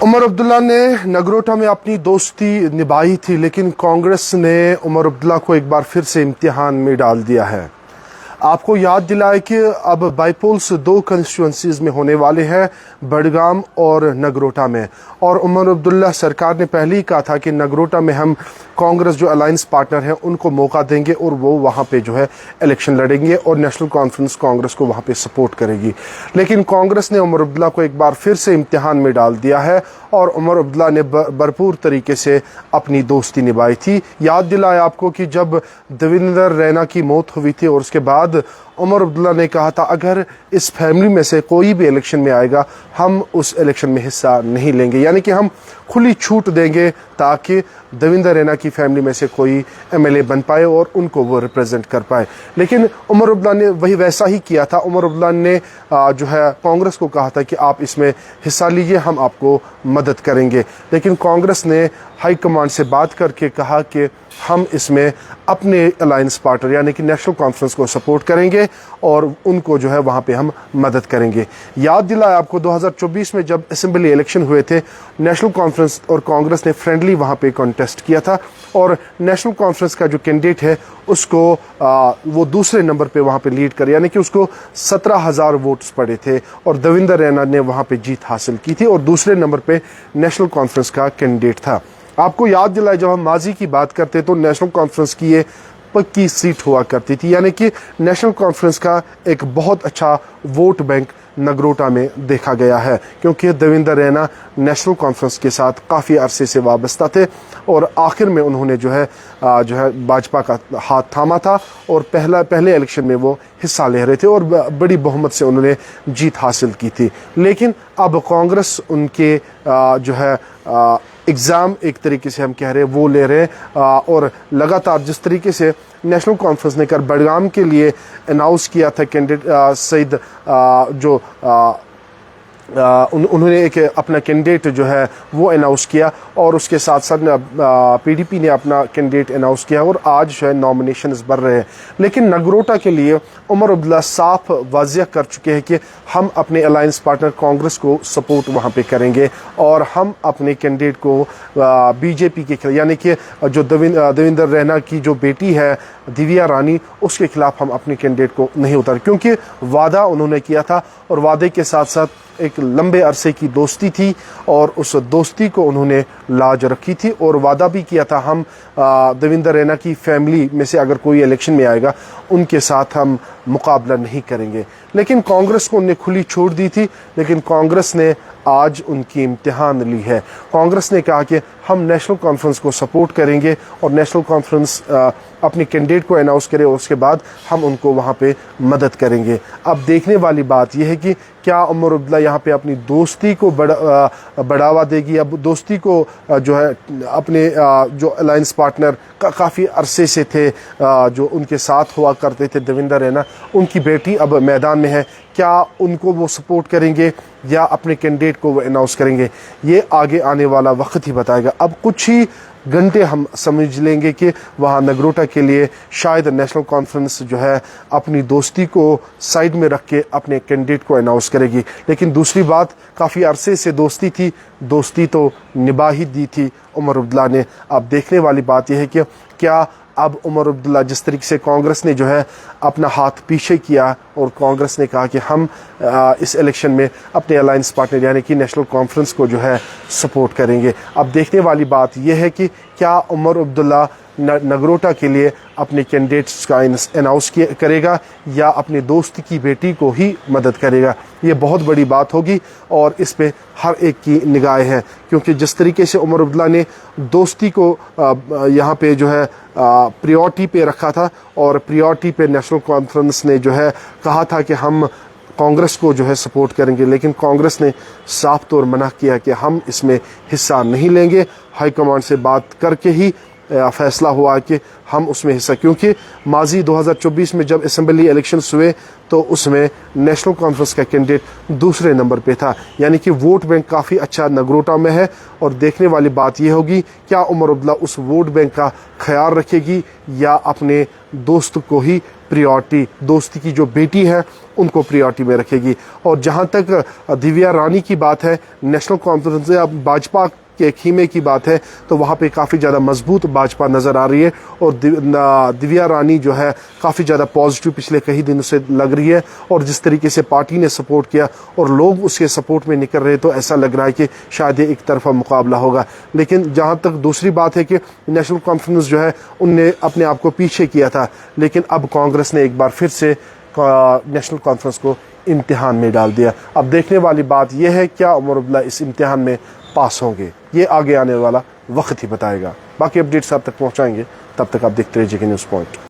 उमर अब्दुल्ला ने नगरोटा में अपनी दोस्ती निभाई थी, लेकिन कांग्रेस ने उमर अब्दुल्ला को एक बार फिर से इम्तिहान में डाल दिया है। आपको याद दिलाए कि अब बाईपोल्स 2 कंस्टिट्यूंसीज में होने वाले हैं, बडगाम और नगरोटा में। और उमर अब्दुल्ला सरकार ने पहले ही कहा था कि नगरोटा में हम कांग्रेस जो अलायंस पार्टनर हैं उनको मौका देंगे और वो वहाँ पे जो है इलेक्शन लड़ेंगे और नेशनल कॉन्फ्रेंस कांग्रेस को वहाँ पे सपोर्ट करेगी। लेकिन कांग्रेस ने उमर अब्दुल्ला को एक बार फिर से इम्तिहान में डाल दिया है और उमर अब्दुल्ला ने भरपूर तरीके से अपनी दोस्ती निभाई थी। याद दिलाया आपको कि जब देवेंद्र रैना की मौत हुई थी और उसके बाद उमर अब्दुल्ला ने कहा था अगर इस फैमिली में से कोई भी इलेक्शन में आएगा हम उस इलेक्शन में हिस्सा नहीं लेंगे, यानी कि हम खुली छूट देंगे ताकि देवेंद्र रैना की फैमिली में से कोई एमएलए बन पाए और उनको वो रिप्रेजेंट कर पाए। लेकिन उमर अब्दुल्ला ने वही वैसा ही किया था। उमर अब्दुल्ला ने जो है कांग्रेस को कहा था कि आप इसमें हिस्सा लीजिए, हम आपको मदद करेंगे। लेकिन कांग्रेस ने हाई कमांड से बात करके कहा कि हम इसमें अपने अलायंस पार्टनर यानी कि नेशनल कॉन्फ्रेंस को सपोर्ट करेंगे और उनको जो है वहाँ पे हम मदद करेंगे। याद दिलाया आपको 2024 में जब असेंबली इलेक्शन हुए थे, नेशनल कॉन्फ्रेंस और कांग्रेस ने फ्रेंडली वहाँ पे कॉन्टेस्ट किया था और नेशनल कॉन्फ्रेंस का जो कैंडिडेट है उसको वो दूसरे नंबर पे वहाँ पे लीड कर, यानी कि उसको 17,000 वोट्स पड़े थे और देवेंद्र रैना ने वहाँ पे जीत हासिल की थी और दूसरे नंबर पे नेशनल कॉन्फ्रेंस का कैंडिडेट था। आपको याद दिलाए जब हम माजी की बात करते तो नेशनल कॉन्फ्रेंस की ये पक्की सीट हुआ करती थी, यानी कि नेशनल कॉन्फ्रेंस का एक बहुत अच्छा वोट बैंक नगरोटा में देखा गया है क्योंकि देवेंद्र रैना नेशनल कॉन्फ्रेंस के साथ काफ़ी अरसे से वाबस्ता थे और आखिर में उन्होंने जो है भाजपा का हाथ थामा था और पहले इलेक्शन में वो हिस्सा ले रहे थे और बड़ी बहुमत से उन्होंने जीत हासिल की थी। लेकिन अब कांग्रेस उनके जो है एग्ज़ाम एक तरीके से हम कह रहे हैं वो ले रहे हैं और लगातार जिस तरीके से नेशनल कॉन्फ्रेंस ने कर बडगाम के लिए अनाउंस किया था कैंडिडेट सईद जो उन्होंने एक अपना कैंडिडेट जो है वो अनाउंस किया और उसके साथ साथ पीडीपी ने अपना कैंडिडेट अनाउंस किया और आज जो है नॉमिनेशंस भर रहे हैं। लेकिन नगरोटा के लिए उमर अब्दुल्ला साफ वाज़िया कर चुके हैं कि हम अपने अलायंस पार्टनर कांग्रेस को सपोर्ट वहाँ पे करेंगे और हम अपने कैंडिडेट को बीजेपी के खिलाफ यानी कि जो देवेंद्र रैना की जो बेटी है दिव्या रानी उसके खिलाफ हम अपने कैंडिडेट को नहीं उतार, क्योंकि वादा उन्होंने किया था और वादे के साथ साथ एक लंबे अरसे की दोस्ती थी और उस दोस्ती को उन्होंने लाज रखी थी और वादा भी किया था हम देवेंद्र रैना की फैमिली में से अगर कोई इलेक्शन में आएगा उनके साथ हम मुकाबला नहीं करेंगे। लेकिन कांग्रेस को उन्हें खुली छूट दी थी, लेकिन कांग्रेस ने आज उनकी इम्तिहान ली है। कांग्रेस ने कहा कि हम नेशनल कॉन्फ्रेंस को सपोर्ट करेंगे और नेशनल कॉन्फ्रेंस अपने कैंडिडेट को अनाउंस करे और उसके बाद हम उनको वहाँ पे मदद करेंगे। अब देखने वाली बात यह है कि क्या उमर अब्दुल्ला यहाँ पे अपनी दोस्ती को बढ़ावा देगी या दोस्ती को जो है अपने जो अलायंस पार्टनर काफ़ी अरसे से थे जो उनके साथ हुआ करते थे देवेंद्र रैना, उनकी बेटी अब मैदान में है, क्या उनको वो सपोर्ट करेंगे या अपने कैंडिडेट को वो अनाउंस करेंगे, ये आगे आने वाला वक्त ही बताएगा। अब कुछ ही घंटे हम समझ लेंगे कि वहाँ नगरोटा के लिए शायद नेशनल कॉन्फ्रेंस जो है अपनी दोस्ती को साइड में रख के अपने कैंडिडेट को अनाउंस करेगी। लेकिन दूसरी बात, काफ़ी अरसे से दोस्ती थी, दोस्ती तो निभा ही दी थी उमर अब्दुल्ला ने। अब देखने वाली बात यह है कि क्या अब उमर अब्दुल्ला जिस तरीके से कांग्रेस ने जो है अपना हाथ पीछे किया और कांग्रेस ने कहा कि हम इस इलेक्शन में अपने अलायंस पार्टनर यानी कि नेशनल कॉन्फ्रेंस को जो है सपोर्ट करेंगे। अब देखने वाली बात यह है कि क्या उमर अब्दुल्ला नगरोटा के लिए अपने कैंडिडेट्स का अनाउंस करेगा या अपने दोस्त की बेटी को ही मदद करेगा। ये बहुत बड़ी बात होगी और इस पे हर एक की निगाहें हैं, क्योंकि जिस तरीके से उमर अब्दुल्ला ने दोस्ती को यहाँ पे जो है प्रायोरिटी पे रखा था और प्रायोरिटी पे नेशनल कॉन्फ्रेंस ने जो है कहा था कि हम कांग्रेस को जो है सपोर्ट करेंगे, लेकिन कांग्रेस ने साफ तौर मना किया कि हम इसमें हिस्सा नहीं लेंगे। हाईकमांड से बात करके ही फैसला हुआ कि हम उसमें हिस्सा, क्योंकि माजी 2024 में जब असेंबली इलेक्शंस हुए तो उसमें नेशनल कॉन्फ्रेंस का कैंडिडेट दूसरे नंबर पे था, यानी कि वोट बैंक काफ़ी अच्छा नगरोटा में है। और देखने वाली बात यह होगी क्या उमर अब्दुल्ला उस वोट बैंक का ख्याल रखेगी या अपने दोस्त को ही प्रायोरिटी दोस्ती की जो बेटी है उनको प्रायोरिटी में रखेगी। और जहां तक दिव्या रानी की बात है, नेशनल कॉन्फ्रेंस या भाजपा के खीमे की बात है, तो वहां पे काफ़ी ज़्यादा मजबूत भाजपा नज़र आ रही है और दिव्या रानी जो है काफ़ी ज़्यादा पॉजिटिव पिछले कई दिनों से लग रही है। और जिस तरीके से पार्टी ने सपोर्ट किया और लोग उसके सपोर्ट में निकल रहे, तो ऐसा लग रहा है कि शायद ये एक तरफा मुकाबला होगा। लेकिन जहां तक दूसरी बात है कि नेशनल कॉन्फ्रेंस जो है उनने अपने आप को पीछे किया था, लेकिन अब कांग्रेस ने एक बार फिर से नेशनल कॉन्फ्रेंस को इम्तिहान में डाल दिया। अब देखने वाली बात यह है क्या उमर अब्दुल्ला इस इम्तिहान में पास होंगे, ये आगे आने वाला वक्त ही बताएगा। बाकी अपडेट्स आप तक पहुंचाएंगे, तब तक आप देखते रहिए जेके न्यूज़ पॉइंट।